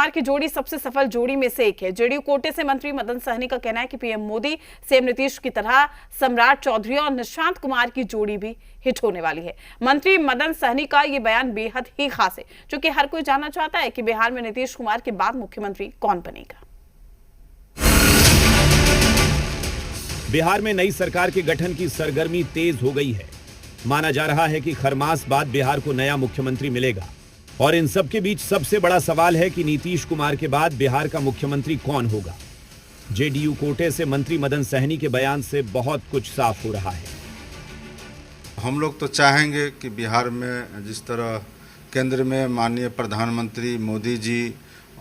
कुमार की जोड़ी सबसे सफल जोड़ी में से एक है। जेडीयू कोटे से मंत्री मदन सहनी का कहना है कि पीएम मोदी सीएम नीतीश की तरह सम्राट चौधरी और निशांत कुमार की जोड़ी भी हिट होने वाली है। मंत्री मदन सहनी का ये बयान बेहद ही खास है, क्योंकि हर कोई जानना चाहता है कि बिहार में नीतीश कुमार के बाद मुख्यमंत्री कौन बनेगा। बिहार में नई सरकार के गठन की सरगर्मी तेज हो गई है। माना जा रहा है कि खरमास बाद बिहार को नया मुख्यमंत्री मिलेगा और इन सब के बीच सबसे बड़ा सवाल है कि नीतीश कुमार के बाद बिहार का मुख्यमंत्री कौन होगा। जेडीयू कोटे से मंत्री मदन सहनी के बयान से बहुत कुछ साफ हो रहा है। हम लोग तो चाहेंगे कि बिहार में जिस तरह केंद्र में माननीय प्रधानमंत्री मोदी जी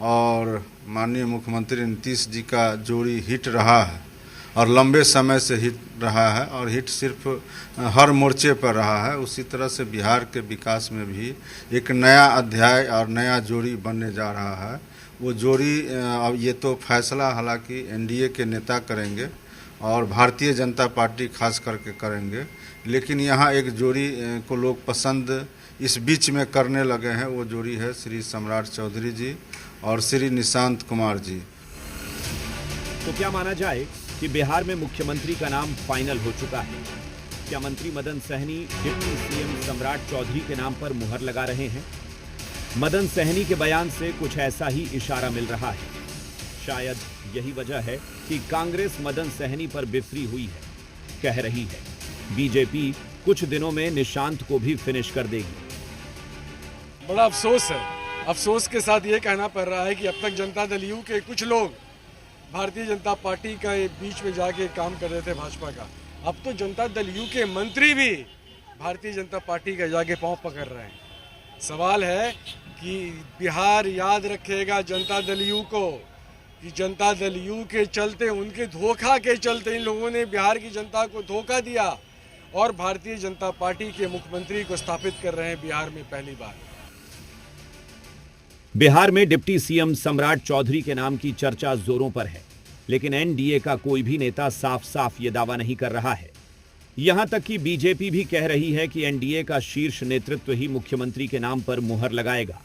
और माननीय मुख्यमंत्री नीतीश जी का जोड़ी हिट रहा है और लंबे समय से हिट रहा है और हिट सिर्फ हर मोर्चे पर रहा है, उसी तरह से बिहार के विकास में भी एक नया अध्याय और नया जोड़ी बनने जा रहा है। वो जोड़ी अब ये तो फैसला हालांकि एनडीए के नेता करेंगे और भारतीय जनता पार्टी खास करके करेंगे, लेकिन यहाँ एक जोड़ी को लोग पसंद इस बीच में करने लगे हैं। वो जोड़ी है श्री सम्राट चौधरी जी और श्री निशांत कुमार जी। तो क्या माना जाए कि बिहार में मुख्यमंत्री का नाम फाइनल हो चुका है? क्या मंत्री मदन सहनी डिप्टी सीएम सम्राट चौधरी के नाम पर मुहर लगा रहे हैं? मदन सहनी के बयान से कुछ ऐसा ही इशारा मिल रहा है। शायद यही वजह है कि कांग्रेस मदन सहनी पर बिफरी हुई है। कह रही है बीजेपी कुछ दिनों में निशांत को भी फिनिश कर देगी। बड़ा अफसोस है, अफसोस के साथ ये कहना पड़ रहा है कि अब तक जनता दल यू के कुछ लोग भारतीय जनता पार्टी का बीच में जाके काम कर रहे थे भाजपा का, अब तो जनता दल यू के मंत्री भी भारतीय जनता पार्टी का जाके पांव पकड़ रहे हैं। सवाल है कि बिहार याद रखेगा जनता दल यू को कि जनता दल यू के चलते, उनके धोखा के चलते इन लोगों ने बिहार की जनता को धोखा दिया और भारतीय जनता पार्टी के मुख्यमंत्री को स्थापित कर रहे हैं बिहार में पहली बार। बिहार में डिप्टी सीएम सम्राट चौधरी के नाम की चर्चा जोरों पर है, लेकिन एनडीए का कोई भी नेता साफ साफ ये दावा नहीं कर रहा है। यहां तक कि बीजेपी भी कह रही है कि एनडीए का शीर्ष नेतृत्व ही मुख्यमंत्री के नाम पर मुहर लगाएगा।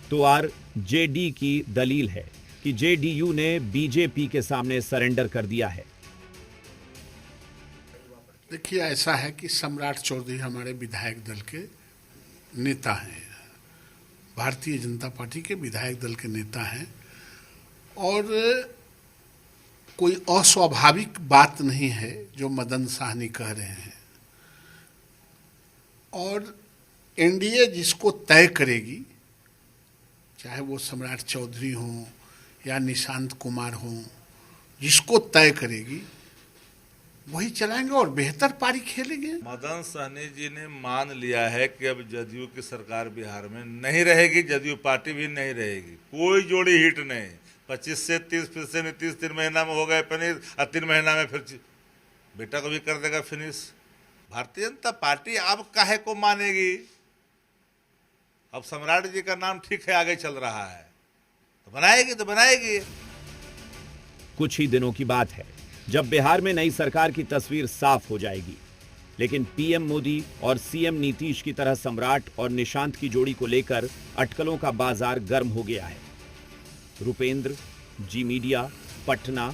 तो आरजेडी की दलील है कि जेडीयू ने बीजेपी के सामने सरेंडर कर दिया है। देखिए, ऐसा है कि सम्राट चौधरी हमारे विधायक दल के नेता हैं, भारतीय जनता पार्टी के विधायक दल के नेता हैं और कोई अस्वाभाविक बात नहीं है जो मदन सहनी कह रहे हैं। और एनडीए जिसको तय करेगी, चाहे वो सम्राट चौधरी हो या निशांत कुमार हो, जिसको तय करेगी वही चलाएंगे और बेहतर पारी खेलेंगे। मदन सहनी जी ने मान लिया है कि अब जदयू की सरकार बिहार में नहीं रहेगी, जदयू पार्टी भी नहीं रहेगी, कोई जोड़ी हिट नहीं। 25 से 30 फिर से नीतीश 3 महीना में हो गए फिनिश और 3 महीना में फिर बेटा को भी कर देगा फिनिश। भारतीय जनता पार्टी अब काहे को मानेगी? अब सम्राट जी का नाम ठीक है, आगे चल रहा है, तो बनाएगी तो बनाएगी। कुछ ही दिनों की बात है जब बिहार में नई सरकार की तस्वीर साफ हो जाएगी, लेकिन पीएम मोदी और सीएम नीतीश की तरह सम्राट और निशांत की जोड़ी को लेकर अटकलों का बाजार गर्म हो गया है। रुपेंद्र, जी मीडिया, पटना।